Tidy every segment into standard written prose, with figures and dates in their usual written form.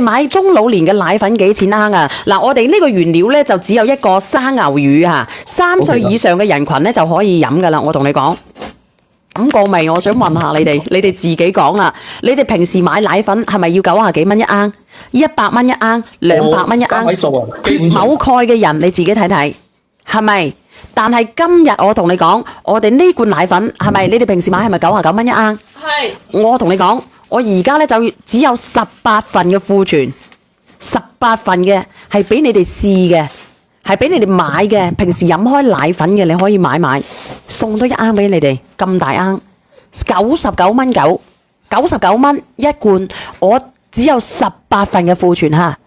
買中老年嘅奶粉幾錢盎啊？嗱，我哋呢個原料咧就只有一個生牛乳啊，3歲以上嘅人群咧就可以飲噶啦。我同你講，飲過未？我想問下你哋自己講啦。你哋平時買奶粉係咪要90幾蚊一盎？100蚊一盎，200蚊一盎？缺某鈣嘅人你自己睇睇，係咪？但係今日我同你講，我哋呢罐奶粉係咪？你哋平時買係咪99蚊一盎？係。我同你講。我而家咧就只有18份嘅庫存，18份嘅係俾你哋試嘅，係俾你哋買嘅。平時飲開奶粉嘅，你可以買，送多一盎俾你哋，咁大盎，99蚊99蚊一罐，我只有18份嘅庫存嚇，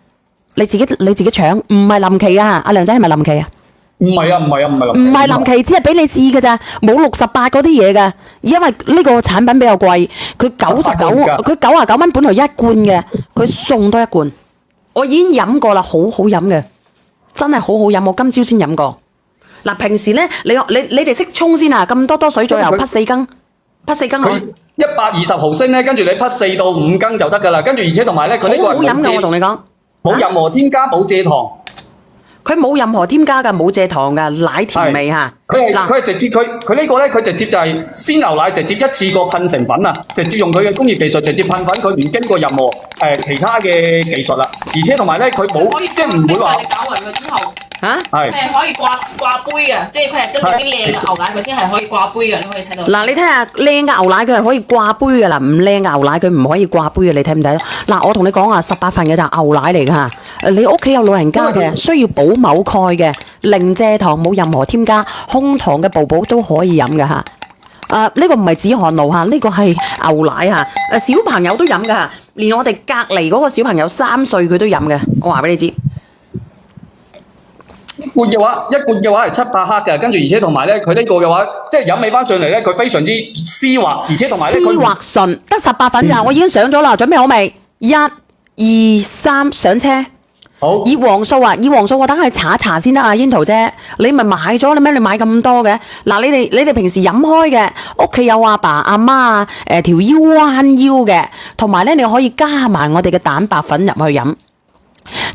你自己搶，唔係臨期啊！阿梁仔係咪臨期啊？唔係臨期。唔係臨期，只係俾你試嘅咋，冇68嗰啲嘢嘅。因為呢個產品比較貴，佢99蚊本來一罐嘅，佢送多一罐。我已經飲過啦，好好飲嘅，真係好好飲。我今朝先飲過。嗱，平時咧，你哋識沖先啊？咁多水左右，匹4羹啊！佢120毫升咧，跟住你匹4到5羹就得噶啦。跟住而且同埋咧，佢呢個好好飲嘅，我同你講，冇任何添加，冇蔗糖。佢冇任何添加㗎，冇蔗糖㗎，奶甜味嚇。佢係直接佢呢個咧，佢直接就係鮮牛奶直接一次過噴成粉啊！直接用佢嘅工業技術直接噴粉，佢唔經過任何其他嘅技術啦。而且同埋咧，佢冇即係唔會話你攪勻佢之後嚇，係可以掛杯嘅，即係佢係真係啲靚嘅牛奶，佢先係可以掛杯嘅。你可以睇到。嗱，你睇下靚嘅牛奶佢係可以掛杯㗎啦，唔靚嘅牛奶佢唔可以掛杯嘅。你睇唔睇到？嗱，我同你講啊，18份嘅就係牛奶嚟㗎嚇。你屋企有老人家嘅，需要補某鈣嘅，零蔗糖，冇任何添加，空糖嘅寶寶都可以飲㗎嚇。呢個唔係止汗露嚇，呢個係牛奶嚇。小朋友都飲㗎嚇，連我哋隔離嗰個小朋友3歲佢都飲嘅。我話俾你知。一罐嘅話係700克嘅，跟住而且同埋咧，佢呢個嘅話，即係飲起翻上嚟咧，佢非常之絲滑，而且同埋咧，絲滑順，得18份咋，我已經上咗啦，準備好未？1、2、3，上車。好。葉黃素啊，葉黃素我等佢查一查先得啊，煙桃姐，你咪買咗啦咩？你買咁多嘅？嗱，你哋平時飲開嘅，屋企有阿爸阿媽啊，條腰彎腰嘅，同埋咧你可以加埋我哋嘅蛋白粉入去飲。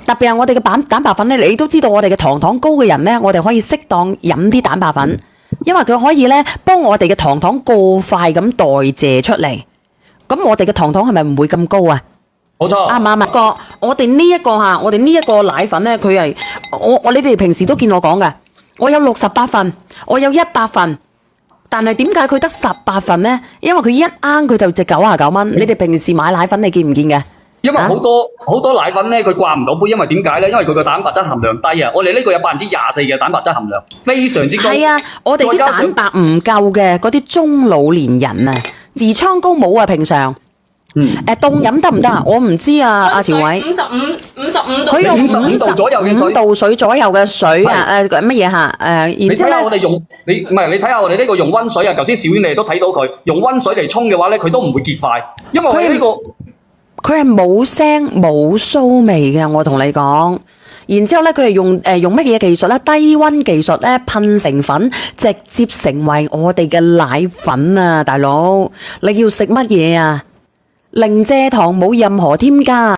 特別係我哋嘅蛋白粉咧，你都知道我哋嘅糖高嘅人咧，我哋可以適當飲啲蛋白粉，因為佢可以咧幫我哋嘅糖過快咁代謝出嚟。咁我哋嘅糖係咪唔會咁高啊？冇錯。啱唔啱啊？我哋呢一個奶粉咧，佢係你哋平時都見我講嘅，我有68份，我有100份，但係點解佢得18份咧？因為佢一盎佢就值99蚊。你哋平時買奶粉你見唔見嘅？因為好多奶粉咧，佢掛唔到杯，因為點解咧？因為佢個蛋白質含量低啊！我哋呢個有24%嘅蛋白質含量，非常之高。係啊，我哋啲蛋白唔夠嘅嗰啲中老年人啊，痔瘡高冇啊，平常。凍飲得唔得啊？我唔知啊，阿田偉。55度。佢用55度左右嘅水。5度水左右嘅水啊，乜嘢嚇？你睇下我哋你睇下我哋呢個用溫水啊！頭先小婉你都睇到佢用溫水嚟沖嘅話咧，佢都唔會結塊，因為我哋呢個。佢係冇聲冇騷味嘅，我同你講。然之後咧，佢係用乜嘢技術咧？低溫技術咧，噴成粉，直接成為我哋嘅奶粉啊！大佬，你要食乜嘢啊？零蔗糖，冇任何添加。